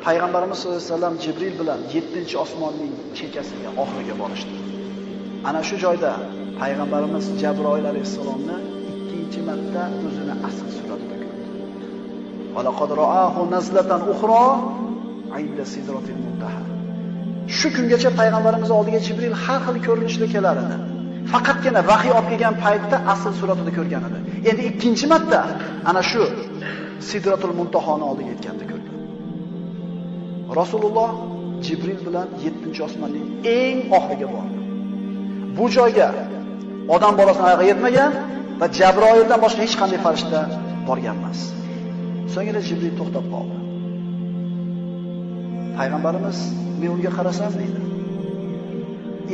payg'ambarimiz sollallohu alayhi vasallam Jibril bilan 7-osmonning chekkasiga oxiriga borishdi. Ana shu joyda payg'ambarimiz Jabroil alayhisalomni ikkinchi marta o'zini asl suratida ko'rdi. Va laqad ra'ahu nazlatan ukhra 'inda sidratil muntaha. Shu kungacha payg'ambarimiz oldiga Jibril har xil ko'rinishda kelar edi. Faqatgina vahiy olib kelgan paytda asl suratida ko'rgan edi. Endi ikkinchi marta ana shu Sidratul Muntahoni oldiga yetganda ko'rdi. Rasululloh Jibril bilan 7-osmonning eng oxiriga bordi. Bu joyga odam bolasining oyog'i yetmagan va Jabroildan boshqa hech qanday farishta borgan emas. So'ngra Jibril to'xtab qoldi. Payg'ambarimiz men unga qarasam deydi.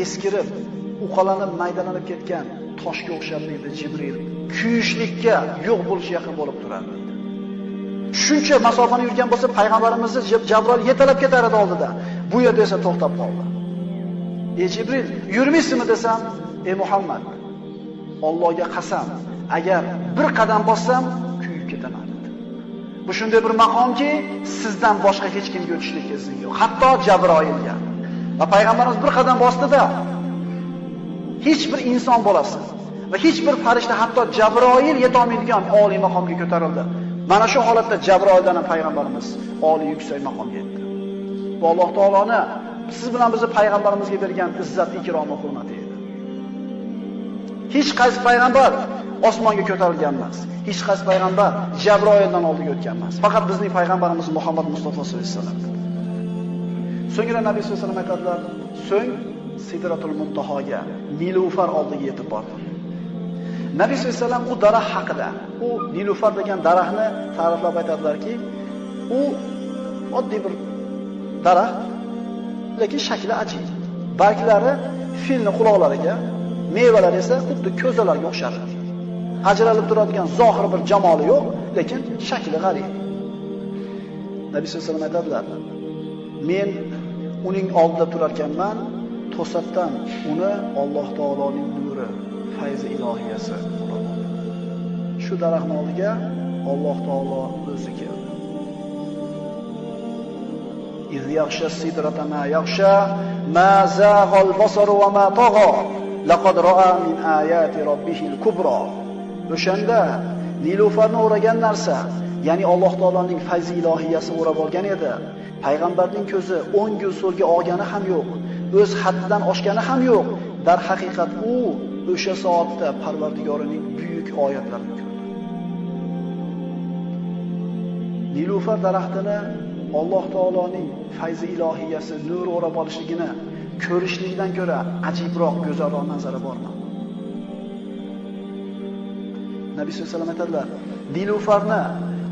Eskirib, uqalanib, maydalanib ketgan toshga o'xshab deydi Jibril. Kuyishlikka yo'q bo'lish yaqin bo'lib turadi. Shuncha masofani yurgan bo'lsa payg'ambarimizni Jabroil yetalab ketar edi oldida. Bu yerda esa to'xtab qoldi. Ey Jibril, yurmaysizmi desam, ey Muhammad, Allohga qasam, agar bir qadam bossam kuyib ketaman dedi. Bu shunday bir maqomki, sizdan boshqa hech kimga o'tishlikka izn yo'q, hatto Jabroilga. Va payg'ambarimiz bir qadam bosdi-da, hech bir inson bolasi va hech bir farishta, hatto Jabroil yetolmaydigan oliy maqomga ko'tarildi. Mana shu holatda Jabroildan ham payg'ambarimiz oliy yuksak maqomga yetdi. Bu Alloh taoloni siz bilan bizni payg'ambarimizga bergan izzat, ikrom va hurmati edi. Hech qaysi payg'ambar osmonga ko'tarilgan emas. Hech qaysi payg'ambar Jabroildan oldiga o'tgan emas. Faqat bizning payg'ambarimiz Muhammad Mustafa sollallohu alayhi vasallam. So'ngra Nabiy sollallohu alayhi vasallam aytadilar, so'ng Sidratul Muntahoga, Nilufar oldiga yetib bordi. Nabiy sollallohu alayhi vasallam u daraxt haqida, u Nilufar degan daraxtni ta'riflab aytadilarki, u oddiy bir daraxt, lekin shakli ajib. Barglari filning quloqlariga, mevalari esa xuddi ko'zalarga o'xshar. Ajralib turadigan zohir bir jamoli yo'q, lekin shakli g'arib. Nabiy sollallohu alayhi vasallam aytadilar, men uning oldida turar ekanman, to'satdan uni Alloh taoloning nuri, fayzi ilohiyasi urib oldi. Shu daraxtning oldiga Alloh taolo o'zi keldi. İz yaghsha sidrata ma yaghsha ma zaghal basaru va ma tagha laqad ra'a min ayati robbihil kubra. O'shanda Nilufarni o'ragan narsa, ya'ni Alloh taoloning fayzi ilohiyasi o'rab olgan edi. Payg'ambarning ko'zi 10 yil so'lga olgani ham yo'q, o'z haddidan oshgani ham yo'q. Dar haqiqat u o'sha soatda Parvardigorining buyuk oyatlarini ko'rdi. Nilufar daraxtini Alloh taoloning fayzi ilohiyasi nur o'rab olishligini ko'rishlikdan ko'ra ajibroq, go'zalroq manzara bormi? Nabiy sollallohu alayhi vasallam aytadilar, Nilufarni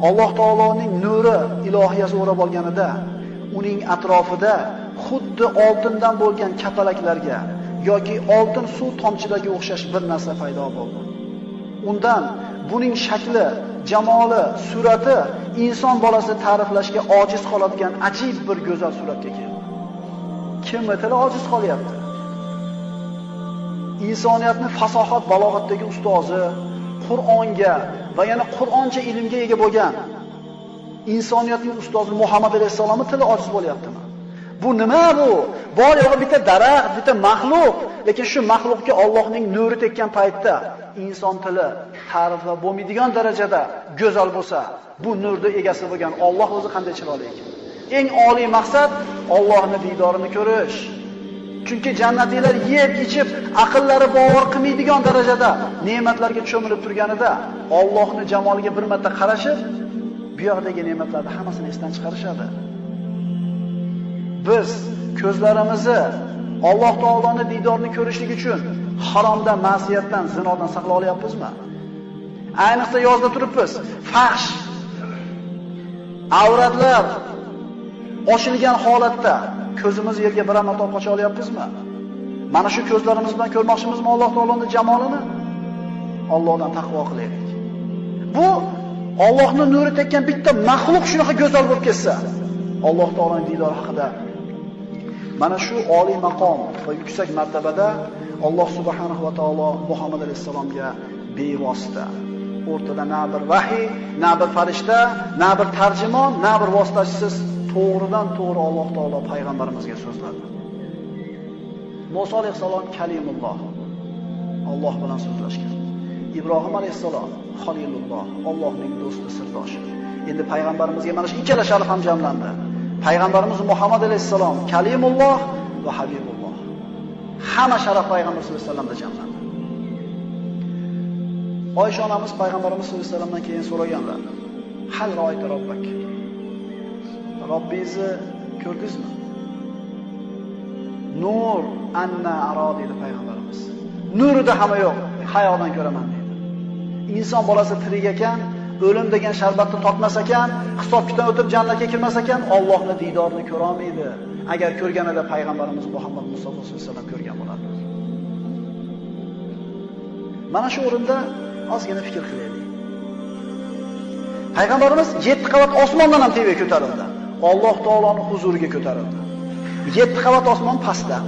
Alloh taoloning nuri ilohiyasi o'rab olganida uning atrofida xuddi oltindan bo'lgan kapalaklarga yoki oltin suv tomchilariga o'xshash bir narsa paydo bo'ldi. Undan buning shakli, jamoli, surati inson bolasi ta'riflashga ojiz qoladigan ajib bir go'zal suratga keldi. Kim metali ojiz qolyapti? Insoniyatning fasohat, balog'atdagi ustozi, Qur'onga va yana Qur'oncha ilmga ega bo'lgan insoniyatning ustozi Muhammad alayhisolamning tili ojiz bo'lyaptimi? Bu nima bu? Bor yo'g'i bitta daraxt, bitta maxluq, lekin shu maxluqga Allohning nuri tekkan paytda inson tili ta'riflab bo'lmaydigan darajada go'zal bo'lsa, bu nurning egasi bo'lgan Alloh o'zi qanday chiroyli ekan. Eng oliy maqsad Allohning diydorini ko'rish. Chunki jannatiylar yeb, ichib, aqllari bovar qilmaydigan darajada ne'matlarga cho'milib turganida Allohning jamoliga bir marta qarashib, bu yoqdagi ne'matlarni hammasini esdan chiqarishadi. Biz ko'zlarimizni Alloh taoloning diydorini ko'rishlik uchun haromdan, ma'siyatdan, zinodan saqlay olyapmizmi? Ayniqsa yozda turibmiz. Fahsh, avratlar ochilgan holatda ko'zimiz yerga bir marta qocha olyapmizmi? Mana shu ko'zlarimiz bilan ko'rmoqchimizmi Alloh taoloning jamolini? Allohdan taqvo qilaylik. Bu Allohning nuri tekkan bitta maxluq shunaqa go'zal bo'lib ketsa, Alloh taoloning diydori haqida mana shu oliy maqom va yuksak martabada Alloh subhanahu va taolo Muhammad alayhisalomga bevosita, o'rtada na bir vahiy, na bir farishta, na bir tarjimon, na bir vositachisiz to'g'ridan to'g'ri Alloh taolo payg'ambarimizga so'zladi. Musa alayhissalom kalimulloh, Alloh bilan so'zlashgan. Ibrohim alayhissalom Xalilulloh, Allohning do'sti, sirdoshi. Endi payg'ambarimizga mana shu ikkala sharaf ham jamlandi. Payg'ambarimiz Muhammad alayhissalom kalimulloh va habibulloh. Hamma sharaf payg'ambar sollallohu alayhi vasallamda jamlandi. Oysha onamiz payg'ambarimiz sollallohu alayhi vasallamdan keyin so'raganlar: "Hal ro'ayta robbak?" Robbingizni ko'rdingizmi? Nur anna aro dedi payg'ambarimiz. Nurida hamma yo'q, hayodan ko'raman dedi. Inson bolasi tirik ekan, o'lim degan sharbatni totmas ekan, hisob-kitob o'tib jannatga kirmas ekan, Allohning diydorini ko'ra olmaydi. Agar ko'rganida payg'ambarimiz Muhammad Mustafa sollallohu alayhi vasallam ko'rgan bo'lardi. Mana shu o'rinda ozgina fikr qilaylik. Payg'ambarimiz 7 qavat osmondan ham tevaga ko'tarildi. Alloh taoloning huzuriga ko'tarildi. 7 qavat osmon pastda.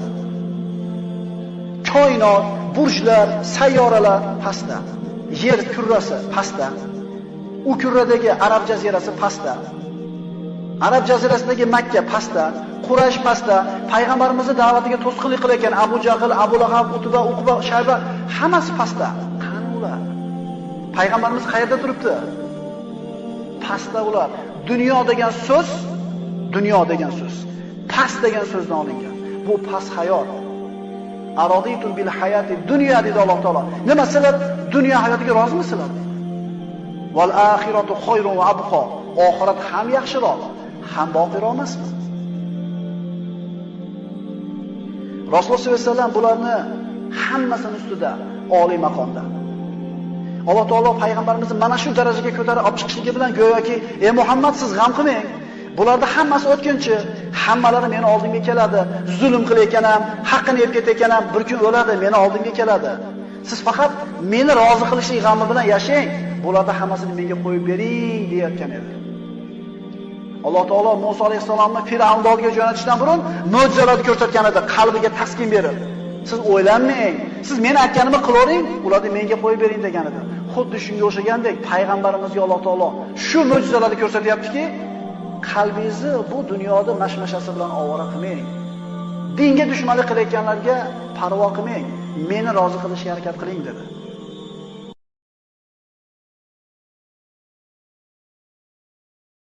Koinot, burjlar, sayyoralar pastda. Yer kurrasi pastda. U kurradagi Arab jazirasi pastda. Arab jazirasidagi Makka pastda, Quraysh pastda, payg'ambarimizning da'vatiga to'sqinlik qilayotgan Abu Jahl, Abu Lahab, Utba, Uqba, Shayba hammasi pastda. Qani ular? Payg'ambarimiz qayerda turibdi? Pastda ular. Dunyo degan so'z, past degan so'zdan olingan. Bu past hayot. Aroditu bil hayati dunya dedi Alloh taolo. Nima sizlar dunyo hayotiga rozimisizlar? Val axiratu xoyrun va abqa. Oxirat ham yaxshiroq, ham boqiroq emasmi? Rasululloh sollallohu alayhi vasallam bularni hammasini ustida oliy maqomda. Alloh taolo payg'ambarimizni mana shu darajaga ko'tarib olib chiqishligi bilan go'yoki, "Ey Muhammad, siz g'am qilmang. Bularda hammasi o'tkinchi, hammalari meni oldimga keladi. Zulm qilayotganam, haqqini yeb ketayotganam, bir kun o'ladi, meni oldimga keladi. Siz faqat meni rozi qilishlik g'ami bilan yashang. Bularda hammasini menga qo'yib bering" deyotgan edi. Alloh taolo Musa alayhisalomni Fir'avn oldiga jo'natishdan burun mo'jizalarni ko'rsatgan edi, qalbiga taskin berib. Siz o'ylanmang, siz meni aytganimni qilavering, ularni menga qo'yib bering degan edi. Xuddi shunga o'xshagandek payg'ambarimizga Alloh taolo shu mo'jizalarni ko'rsatyaptiki, qalbingizni bu dunyoda mashmashasi bilan ovora qilmang. Dinga dushmanlik qilayotganlarga parvo qilmang. Meni rozi qilishga harakat qiling dedi.